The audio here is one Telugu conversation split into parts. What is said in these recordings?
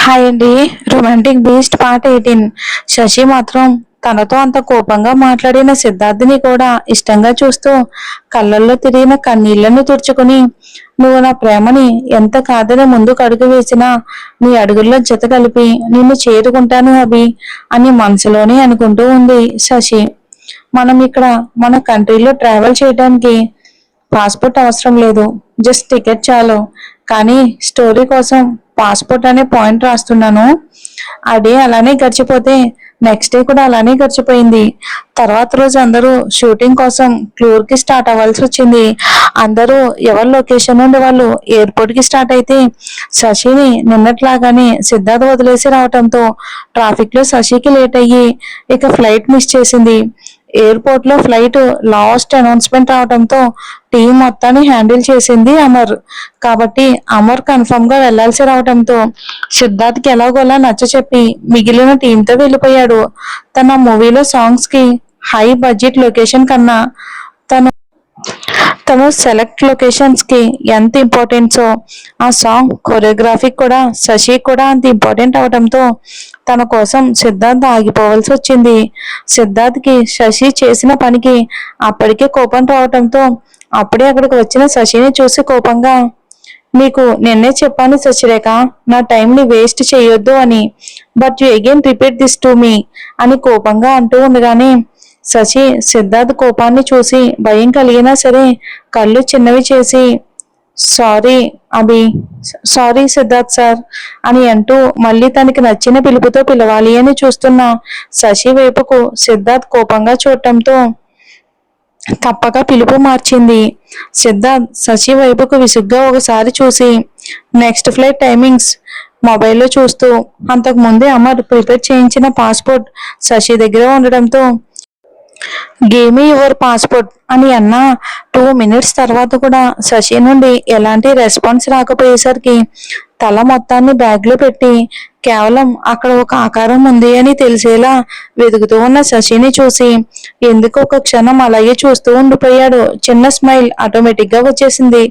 హాయ్ అండి. Romantic beast part 18. శశి మాత్రం తనతో అంత కోపంగా మాట్లాడిన సిద్ధార్థిని కూడా ఇష్టంగా చూస్తూ కళ్ళల్లో తిరిగిన కన్నీళ్లను తుడుచుకుని, నువ్వు నా ప్రేమని ఎంత కాదని ముందుకు అడుగు వేసినా నీ అడుగుల్లో జత కలిపి నిన్ను చేరుకుంటాను అభి అని మనసులోనే అనుకుంటూ ఉంది శశి. మనం ఇక్కడ మన కంట్రీలో ట్రావెల్ చేయడానికి పాస్పోర్ట్ అవసరం లేదు, జస్ట్ టికెట్ చాలు. కానీ స్టోరీ కోసం పాస్పోర్ట్ అనే పాయింట్ రాస్తున్నాను. ఆ డే అలానే గడిచిపోతే నెక్స్ట్ డే కూడా అలానే గడిచిపోయింది. తర్వాత రోజు అందరూ షూటింగ్ కోసం ఫ్లోర్ కి స్టార్ట్ అవ్వాల్సి వచ్చింది. అందరూ ఎవరి లొకేషన్ నుండి వాళ్ళు ఎయిర్పోర్ట్ కి స్టార్ట్ అయితే శశిని నిన్నట్లాగానే సిద్ధార్థ వదిలేసి రావటంతో ట్రాఫిక్ లో శశికి లేట్ అయ్యి ఇక ఫ్లైట్ మిస్ చేసింది. ఎయిర్పోర్ట్ లో ఫ్లైట్ లాస్ట్ అనౌన్స్మెంట్ రావడంతో టీం మొత్తాన్ని హ్యాండిల్ చేసింది అమర్. కాబట్టి అమర్ కన్ఫర్మ్ గా వెళ్లాల్సి రావడంతో సిద్ధార్థ్కి ఎలాగోలా నచ్చ చెప్పి మిగిలిన టీంతో వెళ్ళిపోయాడు. తన మూవీలో సాంగ్స్ కి హై బడ్జెట్ లొకేషన్ కన్నా తను తను సెలెక్ట్ లొకేషన్స్ కి ఎంత ఇంపార్టెన్సో ఆ సాంగ్ కొరియోగ్రఫీ కూడా శశి కూడా అంత ఇంపార్టెంట్ అవడంతో తన కోసం సిద్ధార్థ్ ఆగిపోవాల్సి వచ్చింది. సిద్ధార్థ్కి శశి చేసిన పనికి అప్పటికే కోపం రావడంతో అప్పుడే అక్కడికి వచ్చిన శశిని చూసి కోపంగా, నీకు నిన్నే చెప్పాను శశిరేఖ, నా టైంని వేస్ట్ చేయొద్దు అని, but you again repeat this to me అని కోపంగా అంటూ ఉండగానే శశి సిద్ధార్థ్ కోపాన్ని చూసి భయం కలిగినా సరే కళ్ళు చిన్నవి చేసి, సారీ అభి, సారీ సిద్ధార్థ్ సార్ అని అంటూ మళ్ళీ తనకి నచ్చిన పిలుపుతో పిలవాలి అని చూస్తున్న శశి వైపుకు సిద్ధార్థ్ కోపంగా చూడటంతో తప్పక పిలుపు మార్చింది. సిద్ధార్థ్ శశి వైపుకు విసుగ్గా ఒకసారి చూసి నెక్స్ట్ ఫ్లైట్ టైమింగ్స్ మొబైల్లో చూస్తూ అంతకు ముందే అమర్ ప్రిపేర్ చేయించిన పాస్పోర్ట్ శశి దగ్గర ఉండడంతో గివ్ మీ యువర్ పాస్పోర్ట్ అని అన్న 2 minutes తర్వాత కూడా శశి నుండి ఎలాంటి రెస్పాన్స్ రాకపోయేసరికి తల మొత్తాన్ని బ్యాగ్ లో పెట్టి కేవలం అక్కడ ఒక ఆకారం ఉంది అని తెలిసేలా వెతుకుతూ ఉన్న శశిని చూసి ఎందుకు ఒక క్షణం అలాగే చూస్తూ ఉండిపోయాడు. చిన్న స్మైల్ ఆటోమేటిక్ గా వచ్చేసింది.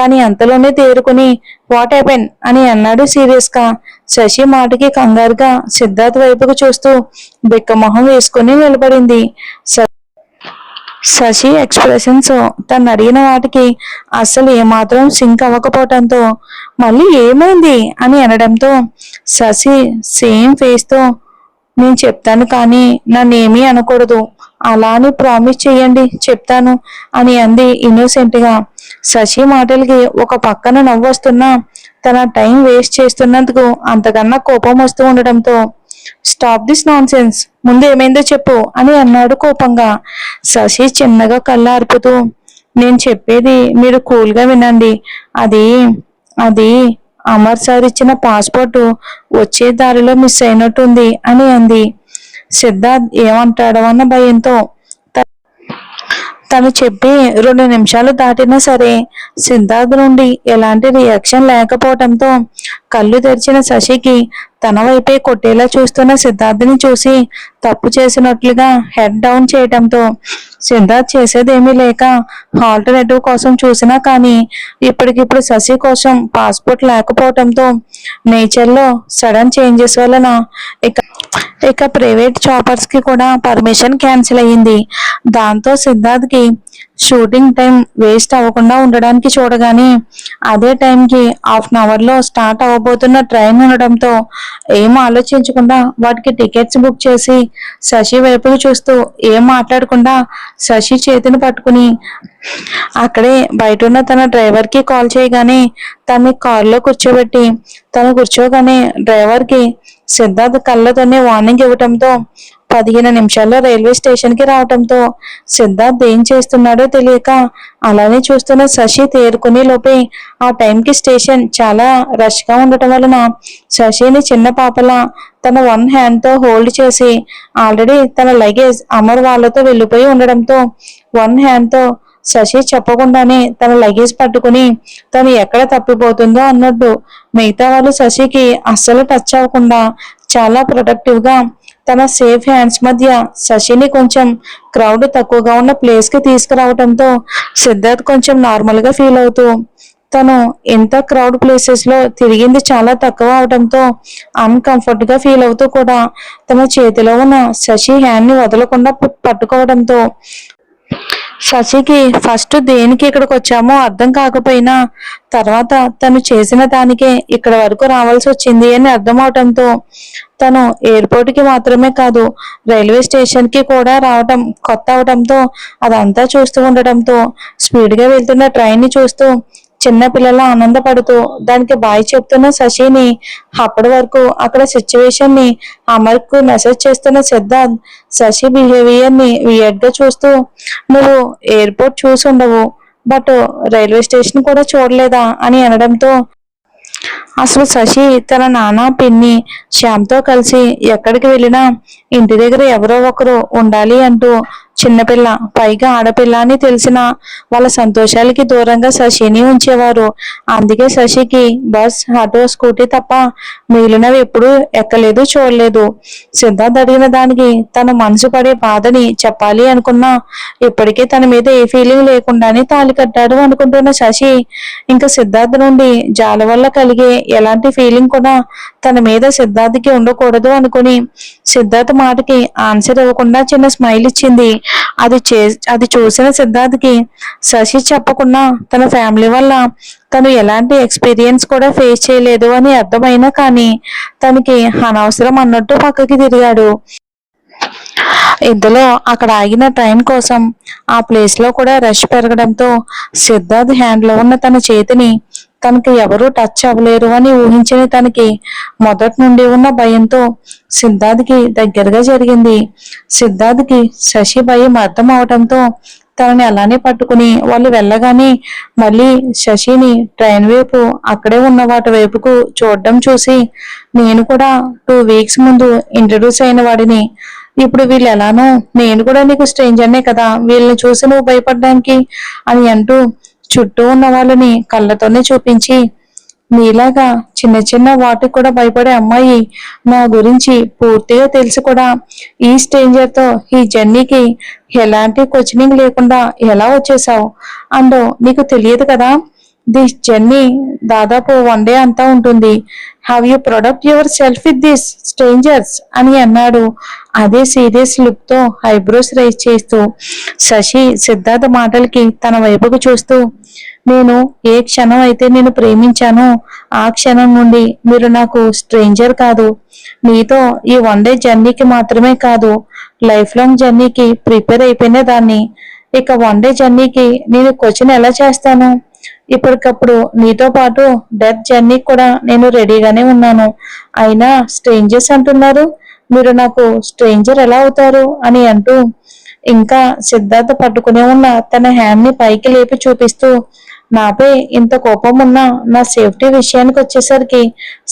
కానీ అంతలోనే తేరుకుని వాట్ హ్యాపెన్ అని అన్నాడు సీరియస్ గా. శశి మాటకి కంగారుగా సిద్ధార్థ్ వైపుకు చూస్తూ బిక్కమొహం వేసుకుని నిలబడింది. శశి ఎక్స్ప్రెషన్స్ తను అడిగిన వాటికి అస్సలు ఏమాత్రం సింక్ అవ్వకపోవటంతో మళ్ళీ ఏమైంది అని అనడంతో శశి సేమ్ ఫేస్ తో, నేను చెప్తాను కానీ నన్నేమీ అనకూడదు, అలా అని ప్రామిస్ చెయ్యండి చెప్తాను అని అంది ఇన్నోసెంట్ గా. శశి మాటలకి ఒక పక్కన నవ్వు వస్తున్నా తన టైం వేస్ట్ చేస్తున్నందుకు అంతకన్నా కోపం వస్తూ ఉండడంతో స్టాప్ దిస్ నాన్ సెన్స్, ముందు ఏమైందో చెప్పు అని అన్నాడు కోపంగా. శశి చిన్నగా కళ్ళు అర్పుతూ, నేను చెప్పేది మీరు కూల్ గా వినండి, అది అది అమర్ సార్ ఇచ్చిన పాస్పోర్ట్ వచ్చే దారిలో మిస్ అయినట్టుంది అని అంది. సిద్ధార్థ్ ఏమంటాడో అన్న భయంతో తను చెప్పి 2 నిమిషాలు దాటినా సరే సిద్ధార్థ్ నుండి ఎలాంటి రియాక్షన్ లేకపోవడంతో కళ్ళు తెరిచిన శశికి తన వైపే కొట్టేలా చూస్తున్న సిద్ధార్థ్ని చూసి తప్పు చేసినట్లుగా హెడ్ డౌన్ చేయటంతో సిద్ధార్థ్ చేసేదేమీ లేక ఆల్టర్నేటివ్ కోసం చూసినా కానీ ఇప్పటికిప్పుడు శశి కోసం పాస్పోర్ట్ లేకపోవడంతో నేచర్లో సడన్ చేంజెస్ వలన ఇక ప్రైవేట్ చాపర్స్ కి కూడా పర్మిషన్ క్యాన్సిల్ అయ్యింది. దాంతో సిద్ధార్థ్ కి షూటింగ్ టైం వేస్ట్ అవ్వకుండా ఉండడానికి చూడగానే అదే టైంకి 1/2 hour లో స్టార్ట్ అవ్వబోతున్న ట్రైన్ ఉండడంతో ఏం ఆలోచించకుండా వాటికి టికెట్స్ బుక్ చేసి శశి వైపుకు చూస్తూ ఏం మాట్లాడకుండా శశి చేతిని పట్టుకుని అక్కడే బయట ఉన్న తన డ్రైవర్ కి కాల్ చేయగానే తన్ని కారులో కూర్చోబెట్టి తను కూర్చోగానే డ్రైవర్ కి సిద్ధార్థ్ కళ్ళతోనే వార్నింగ్ ఇవ్వటంతో 15 నిమిషాల్లో రైల్వే స్టేషన్ కి రావటంతో సిద్ధార్థ్ ఏం చేస్తున్నాడో తెలియక అలానే చూస్తున్న శశి తేరుకునే లోపే ఆ టైంకి స్టేషన్ చాలా రష్ గా ఉండటం వలన శశిని చిన్న పాపలా తన 1 hand తో హోల్డ్ చేసి ఆల్రెడీ తన లగేజ్ అమర్ వాళ్ళతో వెళ్ళిపోయి ఉండడంతో 1 hand తో శశి చెప్పకుండానే తన లగేజ్ పట్టుకుని తను ఎక్కడ తప్పిపోతుందో అన్నట్టు మిగతా వాళ్ళు శశికి అస్సలు టచ్ అవ్వకుండా చాలా ప్రొటెక్టివ్ గా తన సేఫ్ హ్యాండ్స్ మధ్య శశిని కొంచెం క్రౌడ్ తక్కువగా ఉన్న ప్లేస్ కి తీసుకురావడంతో సిద్ధార్థ్ కొంచెం నార్మల్ గా ఫీల్ అవుతూ తను ఎంత క్రౌడ్ ప్లేసెస్ లో తిరిగింది చాలా తక్కువ అవడంతో అన్కంఫర్ట్ గా ఫీల్ అవుతూ కూడా తన చేతిలో ఉన్న శశి హ్యాండ్ ని వదలకుండా పట్టుకోవడంతో శశికి ఫస్ట్ దేనికి ఇక్కడికి వచ్చామో అర్థం కాకపోయినా తర్వాత తను చేసిన దానికే ఇక్కడ వరకు రావాల్సి వచ్చింది అని అర్థం అవటంతో తను ఎయిర్పోర్ట్ కి మాత్రమే కాదు రైల్వే స్టేషన్ కి కూడా రావటం కొత్త అవడంతో అదంతా చూస్తూ ఉండటంతో స్పీడ్ గా వెళ్తున్న ట్రైన్ ని చూస్తూ చిన్న పిల్లల ఆనందపడుతూ దానికి బాయ్ చెప్తున్న శశిని అప్పటి వరకు అక్కడ సిచ్యువేషన్ ని అమర్కు మెసేజ్ చేస్తున్న సిద్ధార్థ్ శశి బిహేవియర్ ని వియర్డ్ గా చూస్తూ నువ్వు ఎయిర్పోర్ట్ చూసి ఉండవు బట్ రైల్వే స్టేషన్ కూడా చూడలేదా అని అనడంతో అసలు శశి తన నాన్న పిన్ని శ్యామ్తో కలిసి ఎక్కడికి వెళ్ళినా ఇంటి దగ్గర ఎవరో ఒకరు ఉండాలి అంటూ చిన్నపిల్ల పైగా ఆడపిల్ల అని తెలిసిన వాళ్ళ సంతోషాలకి దూరంగా శశిని ఉంచేవారు. అందుకే శశికి బస్ ఆటో స్కూటీ తప్ప మిగిలినవి ఎప్పుడూ ఎక్కలేదు చూడలేదు. సిద్ధార్థ్ అడిగిన దానికి తన మనసు పడే బాధని చెప్పాలి అనుకున్నా ఇప్పటికే తన మీద ఏ ఫీలింగ్ లేకుండానే తాళి కట్టాడు అనుకుంటున్న శశి ఇంకా సిద్ధార్థ్ నుండి జాల వల్ల కలిగే ఎలాంటి ఫీలింగ్ కూడా తన మీద సిద్ధార్థ్కి ఉండకూడదు అనుకుని సిద్ధార్థ్ మాటకి ఆన్సర్ ఇవ్వకుండా చిన్న స్మైల్ ఇచ్చింది. అది చూసిన సిద్ధార్థ్కి శశి చెప్పకుండా తన ఫ్యామిలీ వల్ల తను ఎలాంటి ఎక్స్పీరియన్స్ కూడా ఫేస్ చేయలేదు అని అర్థమైనా కానీ తనకి అనవసరం అన్నట్టు పక్కకి తిరిగాడు. ఇందులో అక్కడ ఆగిన ట్రైన్ కోసం ఆ ప్లేస్ లో కూడా రష్ పెరగడంతో సిద్ధార్థ్ హ్యాండ్ లో ఉన్న తన చేతిని తనకి ఎవరూ టచ్ అవ్వలేరు అని ఊహించిన తనకి మొదటి నుండి ఉన్న భయంతో సిద్ధార్థ్కి దగ్గరగా జరిగింది. సిద్ధార్థ్కి శశి భయం అర్థం అవటంతో తనని అలానే పట్టుకుని వాళ్ళు వెళ్ళగానే మళ్ళీ శశిని ట్రైన్ వైపు అక్కడే ఉన్న వాటి వైపుకు చూడడం చూసి నేను కూడా 2 వీక్స్ ముందు ఇంట్రడ్యూస్ అయిన వాడిని, ఇప్పుడు వీళ్ళు ఎలానో నేను కూడా నీకు స్ట్రేంజర్నే కదా వీళ్ళని చూసి నువ్వు భయపడ్డానికి అని అంటూ చుట్టూ ఉన్న వాళ్ళని కళ్ళతోనే చూపించి నీలాగా చిన్న చిన్న వాటికి కూడా భయపడే అమ్మాయి నా గురించి పూర్తిగా తెలిసి కూడా ఈ స్ట్రేంజర్ తో ఈ జర్నీకి ఎలాంటి కోచింగ్ లేకుండా ఎలా వచ్చేసావు అండ్ నీకు తెలియదు కదా దిస్ జర్నీ దాదాపు 1 డే అంతా ఉంటుంది. Have you product your self with this strangers అని అన్నాడు. అదే సీరియస్ లుక్ తో ఐబ్రోస్ రైజ్ చేస్తూ. శశి సిద్ధార్థ మాటలకి తన వైపుకు చూస్తూ నేను ఏ క్షణం అయితే నేను ప్రేమించానో ఆ క్షణం నుండి మీరు నాకు స్ట్రేంజర్ కాదు. మీతో ఈ 1 డే జర్నీకి మాత్రమే కాదు లైఫ్ లాంగ్ జర్నీకి ప్రిపేర్ అయిపోయిన దాన్ని. ఇక 1 డే జర్నీకి నేను క్వశ్చన్ ఎలా చేస్తాను? ఇప్పటికప్పుడు నీతో పాటు డెత్ జర్నీ కూడా నేను రెడీగానే ఉన్నాను. అయినా స్ట్రేంజర్స్ అంటున్నారు, మీరు నాకు స్ట్రేంజర్ ఎలా అవుతారు అని అంటూ ఇంకా సిద్ధార్థ పట్టుకునే ఉన్న తన హ్యాండ్ ని పైకి లేపి చూపిస్తూ నాపై ఇంత కోపం ఉన్నా నా సేఫ్టీ విషయానికి వచ్చేసరికి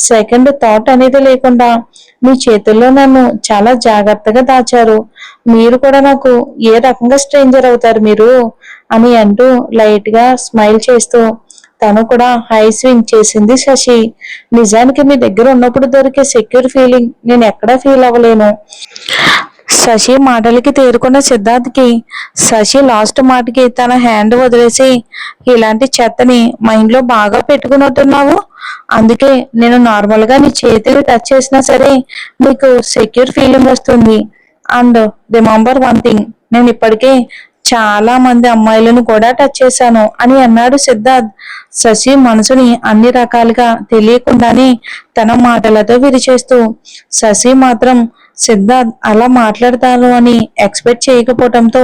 సెకండ్ థాట్ అనేది లేకుండా మీ చేతుల్లో నన్ను చాలా జాగ్రత్తగా దాచారు. మీరు కూడా నాకు ఏ రకంగా స్ట్రేంజర్ అవుతారు మీరు అని అంటూ లైట్ గా స్మైల్ చేస్తూ తను కూడా హై స్వింగ్ చేసింది శశి. నిజానికి మీ దగ్గర ఉన్నప్పుడు దొరికే సెక్యూర్ ఫీలింగ్ నేను ఎక్కడా ఫీల్ అవ్వలేను. శశి మాటలకి తేరుకున్న సిద్ధార్థ్కి శశి లాస్ట్ మాటకి తన హ్యాండ్ వదిలేసి ఇలాంటి చెత్తని మైండ్ లో బాగా పెట్టుకున్నట్టున్నావు, అందుకే నేను నార్మల్ గా నీ చేతిని టచ్ చేసినా సరే నీకు సెక్యూర్ ఫీలింగ్ వస్తుంది. అండ్ రిమెంబర్ 1 థింగ్, నేను ఇప్పటికే చాలా మంది అమ్మాయిలను కూడా టచ్ చేశాను అని అన్నాడు సిద్ధార్థ్. శశి మనసుని అన్ని రకాలుగా తెలియకుండానే తన మాటలతో విరిచేస్తూ. శశి మాత్రం సిద్ధార్థ్ అలా మాట్లాడతాను అని ఎక్స్పెక్ట్ చేయకపోవడంతో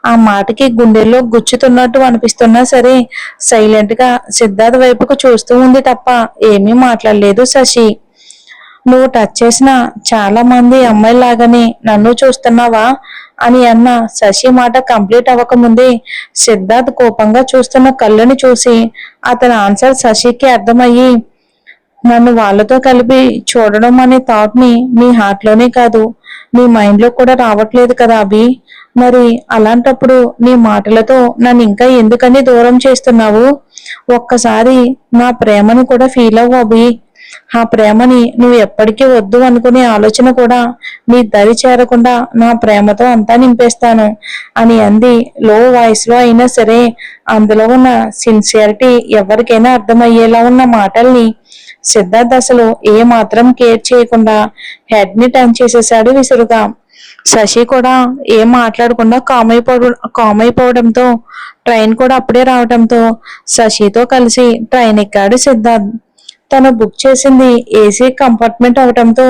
ఆ మాటకి గుండెల్లో గుచ్చుతున్నట్టు అనిపిస్తున్నా సరే సైలెంట్ గా సిద్ధార్థ్ వైపుకు చూస్తూ ఉంది తప్ప ఏమీ మాట్లాడలేదు శశి. నువ్వు టచ్ చేసిన చాలా మంది అమ్మాయిలాగానే నన్ను చూస్తున్నావా అని అన్న శశి మాట కంప్లీట్ అవ్వకముందే సిద్ధార్థ్ కోపంగా చూస్తున్న కళ్ళని చూసి అతని ఆన్సర్ శశికి అర్థమయ్యి నన్ను వాళ్ళతో కలిపి చూడడం అనే థాట్ ని నీ హార్ట్ లోనే కాదు నీ మైండ్ లో కూడా రావట్లేదు కదా అభి, మరి అలాంటప్పుడు నీ మాటలతో నన్ను ఇంకా ఎందుకని దూరం చేస్తున్నావు? ఒక్కసారి నా ప్రేమను కూడా ఫీల్ అవ్వు అభి. ఆ ప్రేమని నువ్వు ఎప్పటికీ వద్దు అనుకునే ఆలోచన కూడా నీ దరి చేరకుండా నా ప్రేమతో అంతా నింపేస్తాను అని అంది. లో వాయిస్ లో అయినా సరే అందులో ఉన్న సిన్సియారిటీ ఎవరికైనా అర్థమయ్యేలా ఉన్న మాటల్ని సిద్ధార్థ్ అసలు ఏ మాత్రం కేర్ చేయకుండా హెడ్ ని టర్న్ చేసేసాడు విసురుగా. శశి కూడా ఏం మాట్లాడకుండా కామ్ అయిపోవడంతో ట్రైన్ కూడా అప్పుడే రావడంతో శశితో కలిసి ట్రైన్ ఎక్కాడు సిద్ధార్థ్. తను బుక్ చేసింది ఏసీ కంపార్ట్మెంట్ అవటంతో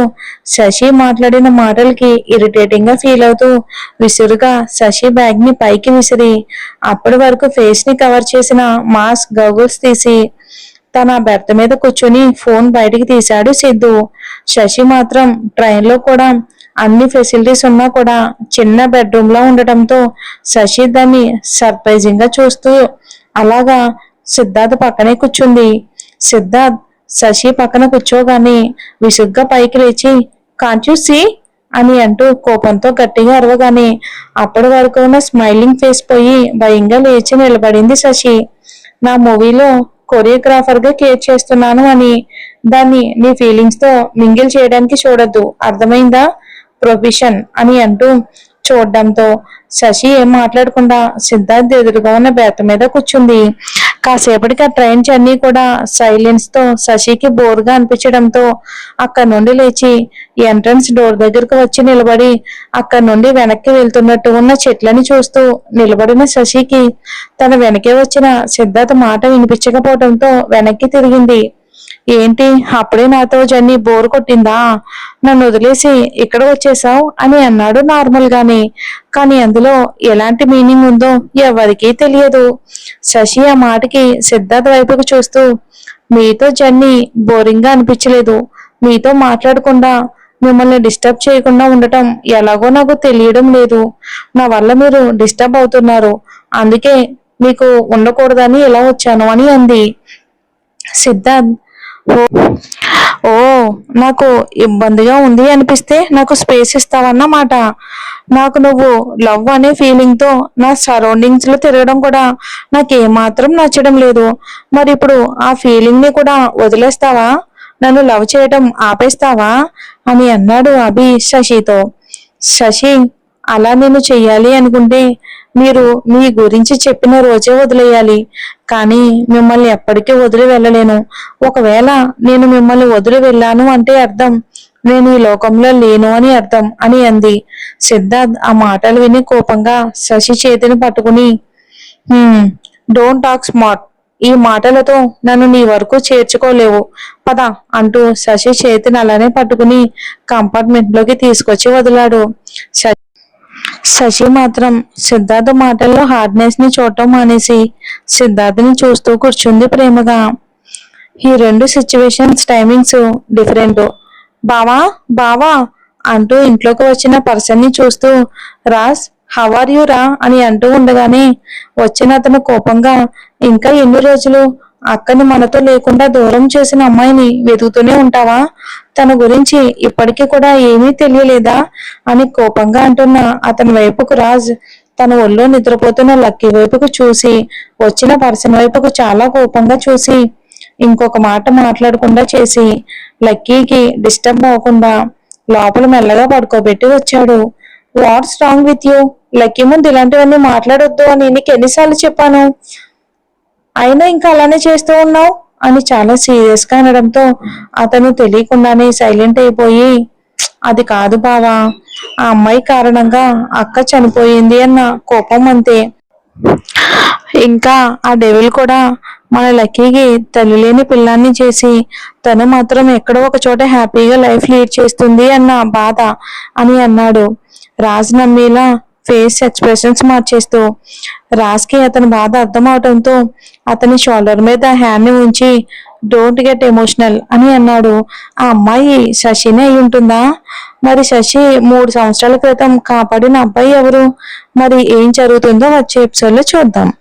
శశి మాట్లాడిన మాటలకి ఇరిటేటింగ్ గా ఫీల్ అవుతూ విసురుగా శశి బ్యాగ్ ని పైకి విసిరి అప్పటి వరకు ఫేస్ ని కవర్ చేసిన మాస్క్ గగుల్స్ తీసి తన బెర్త్ మీద కూర్చుని ఫోన్ బయటికి తీశాడు సిద్ధు. శశి మాత్రం ట్రైన్ లో కూడా అన్ని ఫెసిలిటీస్ ఉన్నా కూడా చిన్న బెడ్రూమ్ లో ఉండటంతో శశి దాన్ని సర్ప్రైజింగ్ గా చూస్తూ అలాగా సిద్ధార్థ్ పక్కనే కూర్చుంది. సిద్ధార్థ్ శశి పక్కన కూర్చోగానే విసుగ్గా పైకి లేచి కాంట్ యు సీ అని అంటూ కోపంతో గట్టిగా అరవగానే అప్పటి వరకు ఉన్న స్మైలింగ్ ఫేస్ పోయి భయంగా లేచి నిలబడింది శశి. నా మూవీలో కొరియోగ్రాఫర్ గా కేర్ చేస్తున్నాను అని దాన్ని నీ ఫీలింగ్స్ తో మింగిల్ చేయడానికి చూడొద్దు, అర్థమైందా? ప్రొఫెషన్ అని అంటూ చూడడంతో శశి ఏం మాట్లాడకుండా సిద్ధార్థ్ ఎదురుగా ఉన్న బెర్త్ మీద కూర్చుంది. కాసేపటికి ఆ ట్రైన్ జర్నీ కూడా సైలెన్స్ తో శశికి బోర్గా అనిపించడంతో అక్కడి నుండి లేచి ఎంట్రన్స్ డోర్ దగ్గరకు వచ్చి నిలబడి అక్కడి నుండి వెనక్కి వెళ్తున్నట్టు ఉన్న చెట్లని చూస్తూ నిలబడిన శశికి తన వెనకే వచ్చిన సిద్ధార్థ్ మాట వినిపించకపోవడంతో వెనక్కి తిరిగింది. ఏంటి అప్పుడే నాతో జర్నీ బోర్ కొట్టిందా, నన్ను వదిలేసి ఇక్కడ వచ్చేసావు అని అన్నాడు నార్మల్ గానే. కానీ అందులో ఎలాంటి మీనింగ్ ఉందో ఎవరికీ తెలియదు. శశి ఆ మాటకి సిద్ధార్థ్ వైపుకు చూస్తూ మీతో జర్నీ బోరింగ్ గా అనిపించలేదు, మీతో మాట్లాడకుండా మిమ్మల్ని డిస్టర్బ్ చేయకుండా ఉండటం ఎలాగో నాకు తెలియడం లేదు, నా వల్ల మీరు డిస్టర్బ్ అవుతున్నారు, అందుకే మీకు ఉండకూడదని ఇలా వచ్చాను అని అంది. సిద్ధార్థ్ ఓ నాకు ఇబ్బందిగా ఉంది అనిపిస్తే నాకు స్పేస్ ఇస్తావన్నమాట. నాకు నువ్వు లవ్ అనే ఫీలింగ్ తో నా సరౌండింగ్స్ లో తిరగడం కూడా నాకు ఏమాత్రం నచ్చడం లేదు. మరి ఇప్పుడు ఆ ఫీలింగ్ ని కూడా వదిలేస్తావా, నన్ను లవ్ చేయడం ఆపేస్తావా అని అన్నాడు అభి శశితో. శశి అలా నేను చెయ్యాలి అనుకుంటే మీరు మీ గురించి చెప్పిన రోజే వదిలేయాలి, కానీ మిమ్మల్ని ఎప్పటికీ వదిలి వెళ్ళలేను. ఒకవేళ నేను మిమ్మల్ని వదిలి వెళ్ళాను అంటే అర్థం నేను ఈ లోకంలో లేను అని అర్థం అని అంది. సిద్ధార్థ్ ఆ మాటలు విని కోపంగా శశి చేతిని పట్టుకుని డోంట్ టాక్ స్మార్ట్, ఈ మాటలతో నన్ను నీ వరకు చేర్చుకోలేవు, పద అంటూ శశి చేతిని అలానే పట్టుకుని కంపార్ట్మెంట్ లోకి తీసుకొచ్చి వదిలాడు. శశి మాత్రం సిద్ధార్థ్ మాటల్లో హార్డ్నెస్ ని చూడటం మానేసి సిద్ధార్థ్ని చూస్తూ కూర్చుంది ప్రేమగా. ఈ రెండు సిచ్యువేషన్స్ టైమింగ్స్ డిఫరెంట్. బావా బావా అంటూ ఇంట్లోకి వచ్చిన పర్సన్ ని చూస్తూ రాజ్ హౌ ఆర్ యు రా అని అంటూ ఉండగానే వచ్చిన అతను కోపంగా ఇంకా ఎన్ని రోజులు అక్కని మనతో లేకుండా దూరం చేసిన అమ్మాయిని వెతుకుతూనే ఉంటావా, తన గురించి ఇప్పటికీ కూడా ఏమీ తెలియలేదా అని కోపంగా అంటున్న అతని వైపుకు రాజ్ తన ఒళ్ళో నిద్రపోతున్న లక్కీ వైపుకు చూసి వచ్చిన పర్సన్ వైపుకు చాలా కోపంగా చూసి ఇంకొక మాట మాట్లాడకుండా చేసి లక్కీకి డిస్టర్బ్ అవ్వకుండా లోపల మెల్లగా పడుకోబెట్టి వచ్చాడు. What's wrong with you, lucky ముందు ఇలాంటివన్నీ మాట్లాడొద్దు అని నీకు ఎన్నిసార్లు చెప్పాను, అయినా ఇంకా అలానే చేస్తూ ఉన్నావు అని చాలా సీరియస్ గా అనడంతో అతను తెలియకుండానే సైలెంట్ అయిపోయి అది కాదు బావా, ఆ అమ్మాయి కారణంగా అక్క చనిపోయింది అన్న కోపం అంతే. ఇంకా ఆ డెవిల్ కూడా మన లక్కీకి తల్లి లేని పిల్లాన్ని చేసి తను మాత్రం ఎక్కడో ఒక చోట హ్యాపీగా లైఫ్ లీడ్ చేస్తుంది అన్న బాధ అని అన్నాడు. రాజ్ నమ్మేలా ఫేస్ ఎక్స్ప్రెషన్స్ మార్చేస్తూ. రాజ్కి అతని బాధ అర్థం అవటంతో అతని షోల్డర్ మీద హ్యాండ్ ని ఉంచి డోంట్ గెట్ ఎమోషనల్ అని అన్నాడు. ఆ అమ్మాయి శశిని అయి ఉంటుందా? మరి శశి 3 సంవత్సరాల క్రితం కాపాడిన అబ్బాయి ఎవరు? మరి ఏం జరుగుతుందో వచ్చే ఎపిసోడ్ లో చూద్దాం.